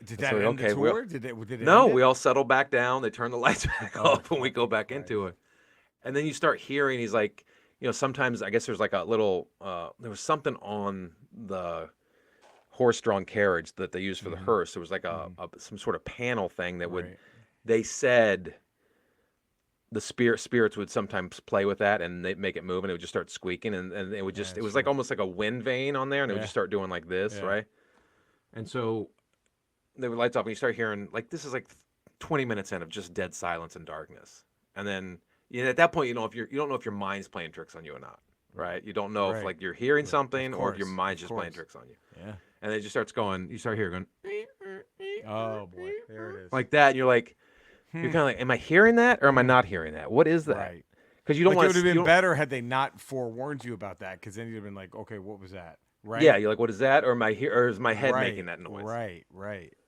Did that end the tour? Did it no, we all settle back down. They turn the lights back off, and we go back into it. And then you start hearing, he's like, sometimes I guess there's like a little, there was something on the horse-drawn carriage that they used for the hearse. There was like some sort of panel thing that would, they said the spirits would sometimes play with that, and they'd make it move, and it would just start squeaking, and it would just, it was like almost like a wind vane on there, and it would just start doing like this, right? And so they would lights off, and you start hearing, like, this is like 20 minutes in of just dead silence and darkness. And then at that point, you don't know if your mind's playing tricks on you or not, right? You don't know if like you're hearing something or if your mind's just playing tricks on you. Yeah. And it just starts going. You start hearing going. Oh boy, there it is. Like that, and you're like, you're kind of like, am I hearing that or am I not hearing that? What is that? Right. Because you don't want. It would have been better had they not forewarned you about that, because then you'd have been like, okay, what was that? Right. Yeah, you're like, what is that? Or or is my head making that noise? Right.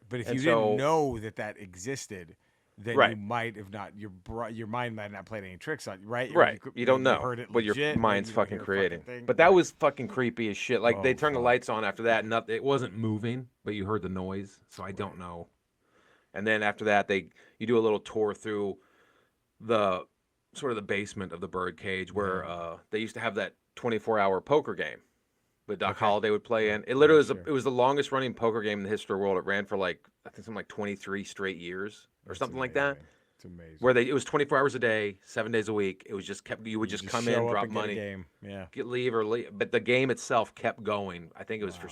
But if you didn't know that existed, then you might have not. Your mind might not played any tricks on you, right? Right. You don't know what your mind's fucking creating. But that was fucking creepy as shit. Like, they turned the lights on after that, and it wasn't moving, but you heard the noise. So I don't know. And then after that, you do a little tour through the sort of the basement of the Birdcage, where they used to have that 24-hour poker game that Doc Holliday would play in. It literally was the longest running poker game in the history of the world. It ran for I think something like 23 straight years or something like that. It's amazing. Where it was 24 hours a day, 7 days a week. It was just you would just come in, drop money, leave. But the game itself kept going. I think it was for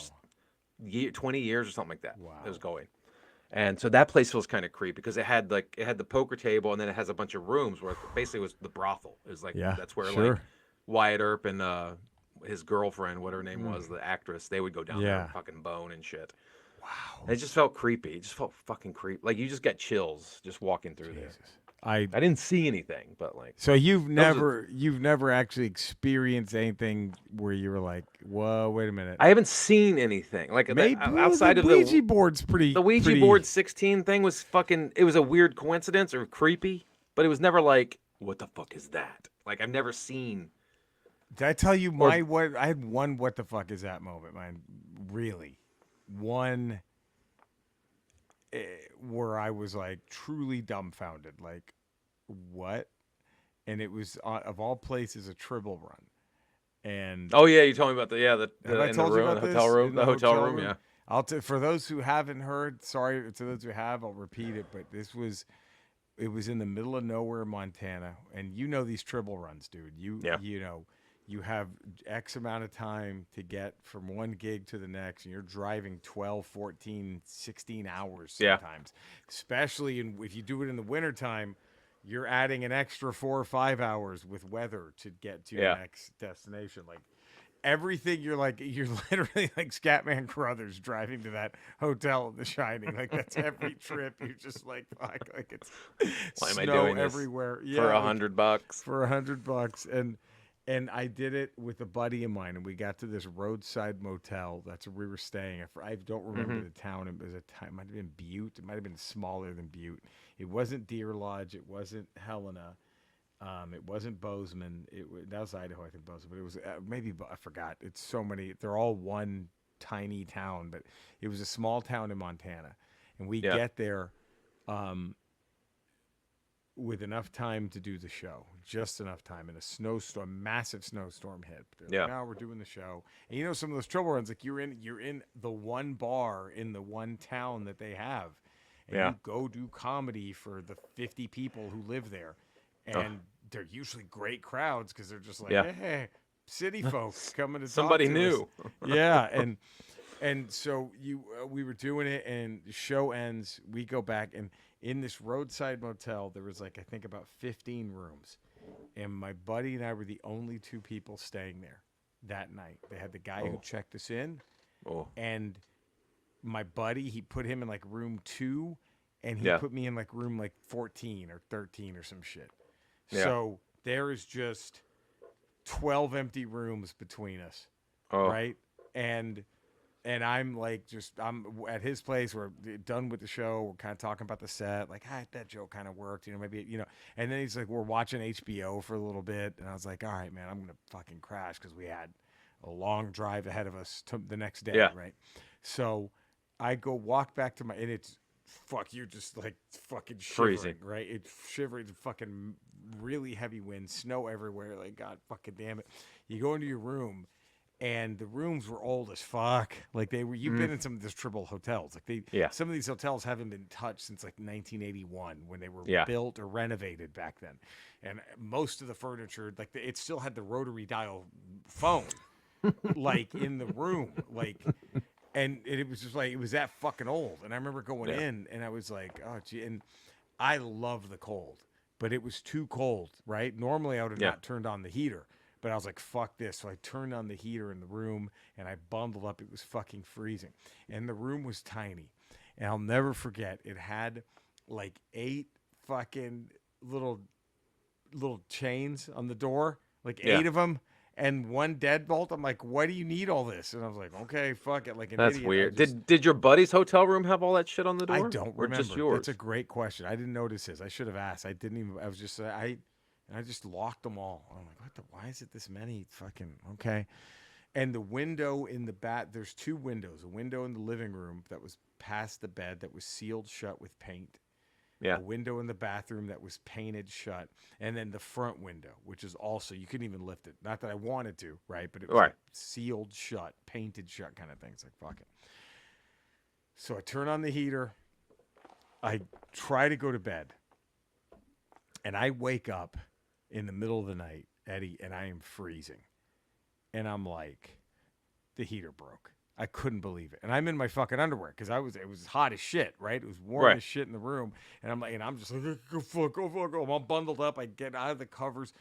20 years or something like that. Wow. It was going. And so that place feels kind of creepy because it had the poker table, and then it has a bunch of rooms where basically it was the brothel. It was like that's where like Wyatt Earp and his girlfriend, what her name was, the actress, they would go down there Yeah. and fucking bone and shit. Wow. And it just felt creepy. It just felt fucking creepy. Like you just got chills just walking through there. Jesus. I I didn't see anything, but like So you've those are- never actually experienced anything where you were like, whoa, wait a minute. I haven't seen anything like Maybe outside the of Ouija board's pretty. the Ouija pretty, board 16 thing was fucking. It was a weird coincidence or creepy, but it was never like, what the fuck is that? Like I've never seen. Did I tell you what? I had one. What the fuck is that moment, man? Really, one where I was like truly dumbfounded. Like, what? And it was of all places a Tribble run. And Oh yeah, you told me about the have I in told the you room, about the this? hotel room, In the hotel room, yeah. For those who haven't heard, sorry to those who have, I'll repeat it. But it was in the middle of nowhere, Montana, and you know these Tribble runs, dude. You know, you have X amount of time to get from one gig to the next, and you're driving 12, 14, 16 hours sometimes. Especially if you do it in the wintertime, you're adding an extra 4 or 5 hours with weather to get to your next destination. Like everything, you're literally like Scatman Crothers driving to that hotel in The Shining. Like that's every trip. You're just like, fuck, like it's Why am snow I doing this everywhere. for $100? For $100, and I did it with a buddy of mine, and we got to this roadside motel. That's where we were staying. I don't remember the town. It was it might have been Butte. It might have been smaller than Butte. It wasn't Deer Lodge. It wasn't Helena. It wasn't Bozeman. That was Idaho, I think, Bozeman. But it was maybe, I forgot. It's so many. They're all one tiny town, but it was a small town in Montana. And we get there with enough time to do the show, just enough time. And a snowstorm, massive snowstorm hit. They're like, now we're doing the show. And you know, some of those Tribble runs, like you're in the one bar in the one town that they have. And you go do comedy for the 50 people who live there. And they're usually great crowds because they're just like, hey, city folks coming to Somebody talk to new. us. And so we were doing it, and the show ends. We go back, and in this roadside motel, there was like I think about 15 rooms, and my buddy and I were the only two people staying there that night. They had the guy who checked us in, and my buddy, he put him in like room 2, and he put me in like room like 14 or 13 or some shit. So there is just 12 empty rooms between us, right? And I'm like, I'm at his place. We're done with the show. We're kind of talking about the set. Like, that joke kind of worked, maybe, And then he's like, we're watching HBO for a little bit. And I was like, all right, man, I'm going to fucking crash because we had a long drive ahead of us to the next day, right? So I go walk back to and it's, you're just like fucking shivering, freezing, right? It's shivering, fucking really heavy wind, snow everywhere. Like, God fucking damn it. You go into your room, and the rooms were old as fuck. Like you've been in some of these Tribble hotels. Like some of these hotels haven't been touched since like 1981 when they were built or renovated back then. And most of the furniture, like it still had the rotary dial phone, like in the room, like. And it was just like, it was that fucking old. And I remember going in, and I was like, oh, gee. And I love the cold, but it was too cold, right? Normally, I would have not turned on the heater, but I was like, fuck this. So I turned on the heater in the room, and I bundled up. It was fucking freezing. And the room was tiny. And I'll never forget, it had like 8 fucking little chains on the door, like 8 of them. And 1 deadbolt. I'm like, why do you need all this? And I was like, okay, fuck it. Like an That's idiot. weird. Did your buddy's hotel room have all that shit on the door? I don't or remember. Just yours? That's a great question. I didn't notice his. I should have asked. I didn't even. I was just. I just locked them all. I'm like, what the? Why is it this many? Fucking okay. And the window in the there's 2 windows. A window in the living room that was past the bed that was sealed shut with paint. A window in the bathroom that was painted shut, and then the front window, which is also, you couldn't even lift it. Not that I wanted to, right? But it was like sealed shut, painted shut kind of thing. It's like, fuck it. So I turn on the heater. I try to go to bed, and I wake up in the middle of the night, Eddie, and I am freezing. And I'm like, the heater broke. I couldn't believe it. And I'm in my fucking underwear because it was hot as shit, right? It was warm as shit in the room. And I'm just like, go fuck. I'm all bundled up. I get out of the covers.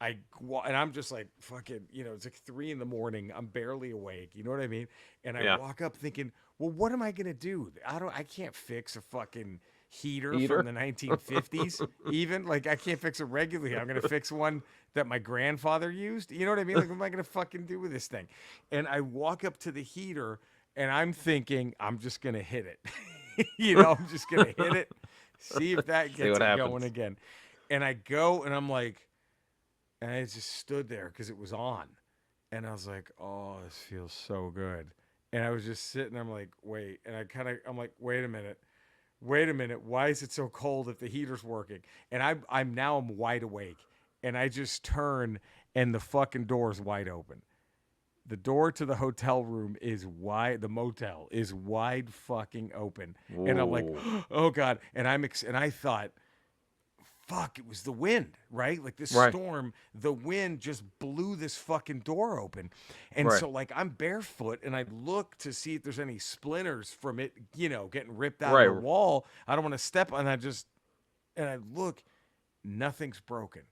and I'm just like fucking, it's like 3 a.m. I'm barely awake. You know what I mean? And I Yeah. walk up thinking, well, what am I gonna do? I can't fix a fucking heater from Heater. the 1950s. Even like I can't fix a regular heater. I'm gonna fix one that my grandfather used. You know what I mean? Like, what am I gonna fucking do with this thing? And I walk up to the heater, and I'm thinking I'm just gonna hit it. I'm just gonna hit it, see if that See gets what it going happens. again. And I go, and I'm like. And I just stood there because it was on. And I was like, oh, this feels so good. And I was just sitting, I'm like, wait. And I'm like, wait a minute. Wait a minute. Why is it so cold if the heater's working? And I'm wide awake. And I just turn and the fucking door is wide open. The door to the hotel room is wide. The motel is wide fucking open. And I'm like, Ooh. oh God. And and I thought, fuck, it was the wind, right? Like this Right. storm, the wind just blew this fucking door open. And Right. so like I'm barefoot and I look to see if there's any splinters from it, getting ripped out Right. of the wall. I don't want to step on and I look, nothing's broken.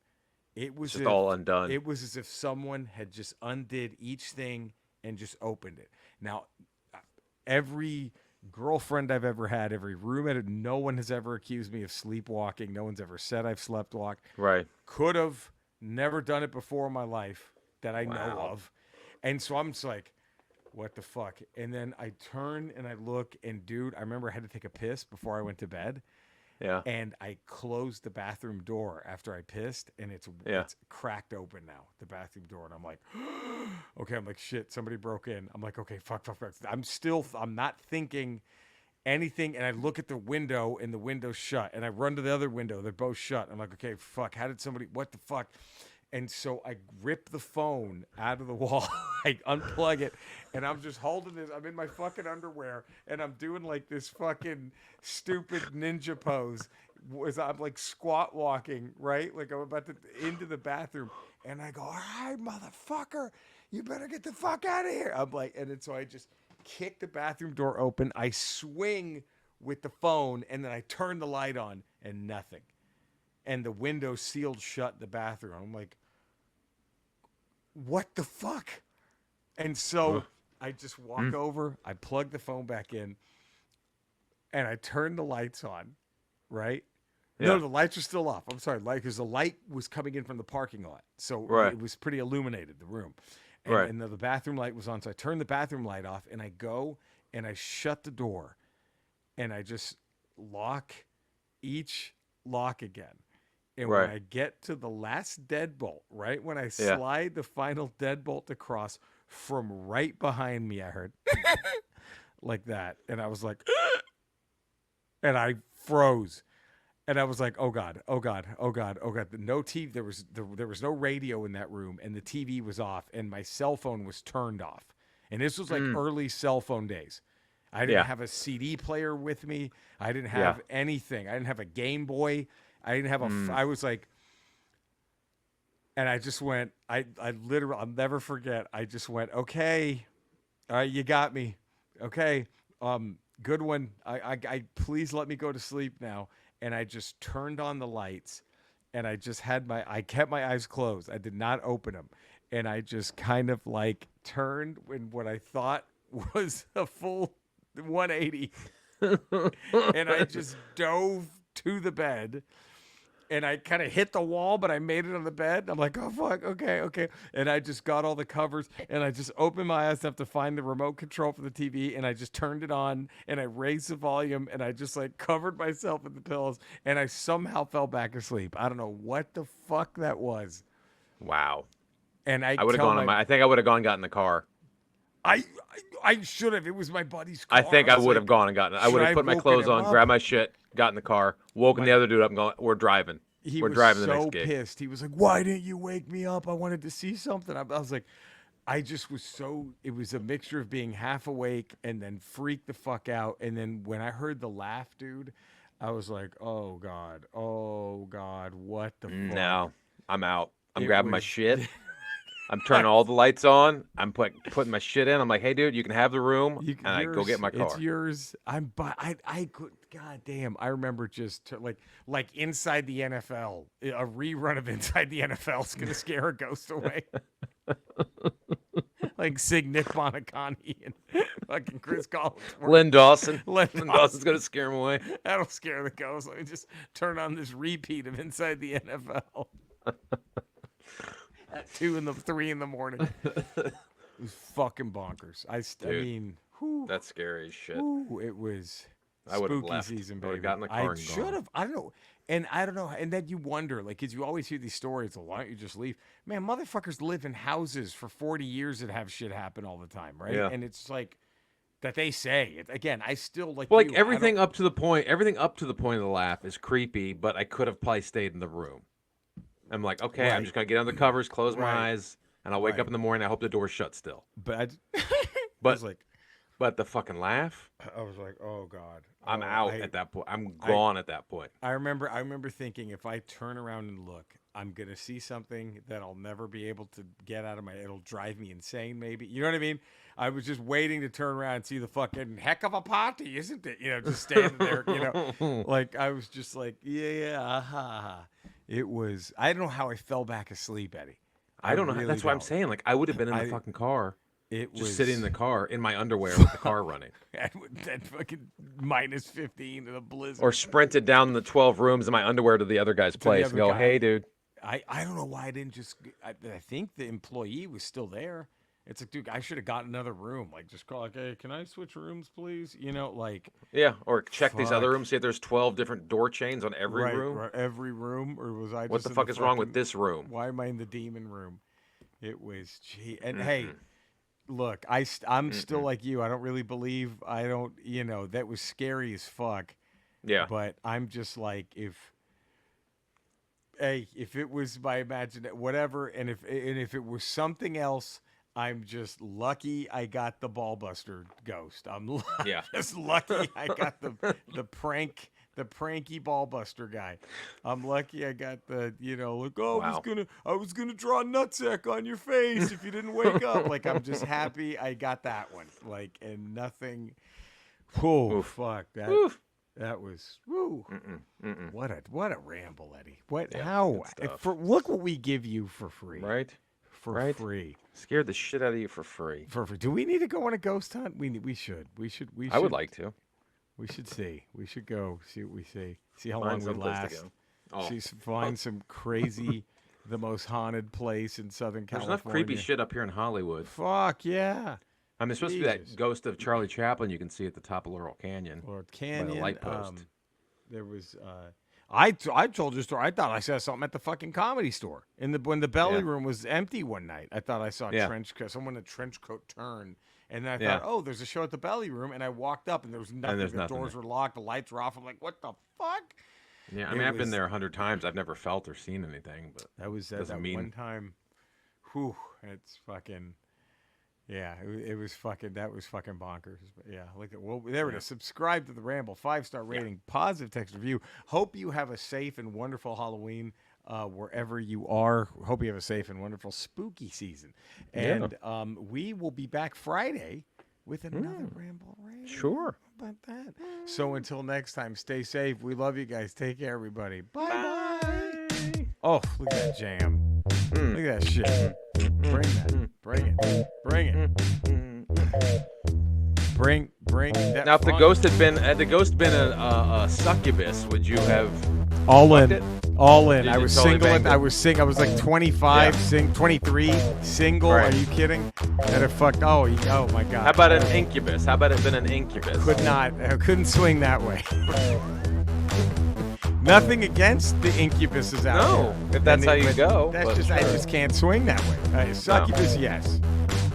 It It's was just if all undone. it was as if someone had just undid each thing and just opened it. Now, every girlfriend I've ever had, every roommate, no one has ever accused me of sleepwalking. No one's ever said I've slept walked. Right. Could have never done it before in my life that I know Wow. of. And so I'm just like, what the fuck? And then I turn and I look, and dude, I remember I had to take a piss before I went to bed. Yeah. And I closed the bathroom door after I pissed, and it's cracked open now, the bathroom door. And I'm like, okay, I'm like, shit, somebody broke in. I'm like, okay, fuck. I'm not thinking anything. And I look at the window, and the window's shut. And I run to the other window. They're both shut. I'm like, okay, fuck, what the fuck? And so I rip the phone out of the wall. I unplug it, and I'm just holding this. I'm in my fucking underwear, and I'm doing like this fucking stupid ninja pose. As I'm like squat walking, right? Like I'm about to into the bathroom, and I go, "All right, motherfucker, you better get the fuck out of here." I'm like, and then so I just kick the bathroom door open. I swing with the phone, and then I turn the light on, and nothing. And the window sealed shut in the bathroom. I'm like, what the fuck? And so Ugh. I just walk over, I plug the phone back in, and I turn the lights on, right? Yeah. No, the lights are still off. I'm sorry, because the light was coming in from the parking lot. So Right. it was pretty illuminated, the room. And, Right. and the bathroom light was on. So I turned the bathroom light off, and I go and I shut the door, and I just lock each lock again. And Right. when I get to the last deadbolt, right when I slide the final deadbolt across, from right behind me, I heard like that, and I was like, and I froze, and I was like, oh god, oh god, oh god, oh god. No TV. There was no radio in that room, and the TV was off, and my cell phone was turned off. And this was like early cell phone days. I didn't have a CD player with me. I didn't have anything. I didn't have a Game Boy. I didn't have I was like, and I just went, I literally, I'll never forget. I just went, okay, all right, you got me. Okay. Good one. I please let me go to sleep now. And I just turned on the lights, and I just I kept my eyes closed. I did not open them. And I just kind of like turned in what I thought was a full 180. And I just dove to the bed, and I kind of hit the wall, but I made it on the bed. I'm like, oh, fuck, okay. And I just got all the covers, and I just opened my eyes up to find the remote control for the TV, and I just turned it on, and I raised the volume, and I just like covered myself in the pillows, and I somehow fell back asleep. I don't know what the fuck that was. Wow. And I would have gone I think I would have gone and got in the car. I should have. It was my buddy's car. I think I was would like, have gone and gotten it. I should would I have put my woken clothes him on, up? grabbed my shit, got in the car, woken the other dude up and going, we're driving. He We're was driving the next so gig. pissed. He was like, why didn't you wake me up? I wanted to see something. I was like, I just was so, it was a mixture of being half awake and then freaked the fuck out. And then when I heard the laugh, dude, I was like, oh God, what the fuck? No, I'm out. I'm It grabbing my was- shit. I'm turning all the lights on. I'm putting my shit in. I'm like, hey, dude, you can have the room, and I go get my car. It's yours. I could. God damn. I remember just like Inside the NFL. A rerun of Inside the NFL is gonna scare a ghost away. Like Nick Bonacani and fucking Chris Collinsworth. Lynn Dawson. Lynn Dawson's gonna scare him away. That'll scare the ghost. Let me just turn on this repeat of Inside the NFL. At 2 and 3 in the morning. It was fucking bonkers. I mean, whew, that's scary as shit. whew, it was I would have spooky left. season, I would baby. have gotten the car I and should gone. have. I don't know. And I don't know. And then you wonder, like, because you always hear these stories. Why don't you just leave? Man, motherfuckers live in houses for 40 years that have shit happen all the time, right? Yeah. And it's like that they say it again. I still like. Well, like you, everything up to the point of the laugh is creepy, but I could have probably stayed in the room. I'm like, okay, Right. I'm just gonna get under the covers, close my Right. eyes, and I'll wake Right. up in the morning. I hope the door's shut still. But I But was like, but the fucking laugh, I was like, oh god, I'm Oh, out at that point. I'm gone at that point. I remember thinking, if I turn around and look, I'm gonna see something that I'll never be able to get out of my. It'll drive me insane. Maybe, you know what I mean? I was just waiting to turn around and see the fucking heck of a party, isn't it? You know, just standing there. You know, like I was just like, yeah. It was. I don't know how I fell back asleep, Eddie. I don't know. really That's what I'm don't. saying. Like I would have been in the I- fucking car, It just was sitting in the car in my underwear with the car running, that fucking -15 in a blizzard. or sprinted down the 12 rooms in my underwear to the other guy's place and other go, guy. "Hey, dude." I don't know why I didn't just. I think the employee was still there. It's like, dude, I should have got another room. Like, just call, like, hey, can I switch rooms, please? You know, like. Yeah, or check these other Fuck. rooms. See if there's 12 different door chains on every Right, room. right, every room, or was I? What just the in fuck is wrong with fucking- this room? Why am I in the demon room? It was, gee, and hey, look, I'm still like you. I don't really believe. I don't. You know, that was scary as fuck. Yeah. But I'm just like, if it was my imagination, whatever, and if it was something else, I'm just lucky I got the ballbuster ghost. I'm Yeah. just lucky I got the pranky ballbuster guy. I'm lucky I got the, you know, like, oh, Wow. I was gonna draw a nutsack on your face if you didn't wake up. Like, I'm just happy I got that one. Like, and nothing. Oh, Oof. fuck that. Oof. That was woo. Mm-mm. What a ramble, Eddie. What Yeah, how good stuff. look what we give you for free. Right? For right. free. Scared the shit out of you for free. For free. Do we need to go on a ghost hunt? We should. I would like to. We should see. We should go see what we see. See how Find long we someplace to last. go. Oh. Find some crazy the most haunted place in Southern There's California. enough creepy shit up here in Hollywood. Fuck yeah. I mean, there's supposed to be Jesus. that ghost of Charlie Chaplin you can see at the top of Laurel Canyon. Or Canyon. light post. There was I told you a story. I thought I saw something at the fucking Comedy Store when the belly Yeah. room was empty one night. I thought I saw Yeah. someone in a trench coat turn, and then I Yeah. thought, oh, there's a show at the belly room, and I walked up and there was nothing. there's The nothing doors there. were locked, the lights were off. I'm like, what the fuck? Yeah, I It mean, I've was- been there 100 times. I've never felt or seen anything, but That was that Doesn't mean- one time. Whew, it's fucking. Yeah, it was fucking. That was fucking bonkers. But yeah, look at. Well, there it is. Subscribe to the Ramble. 5-star rating. Positive text review. Hope you have a safe and wonderful Halloween wherever you are. Hope you have a safe and wonderful spooky season. And we will be back Friday with another Ramble. Sure. How about that? So until next time, stay safe. We love you guys. Take care, everybody. Bye. Oh, look at that jam. Look at that shit. Bring that. Bring it. Bring it. Bring that. now, if the fun. ghost had been a succubus, would you have? all in, it? all in. You I just was totally single. banged it. I was like 25, Yeah. 23, single. Right. Are you kidding? That have fucked. Oh my god. How about an incubus? How about it been an incubus? Could not. I couldn't swing that way. Nothing against the incubuses out No, there. if that's And how you but go, That's but just I sure. just can't swing that way. Succubus, yes.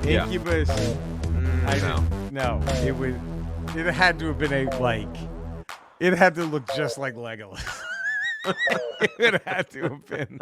Yeah. Incubus, I no. didn't. No, it would. It had to have been It had to look just like Legolas. It had to have been.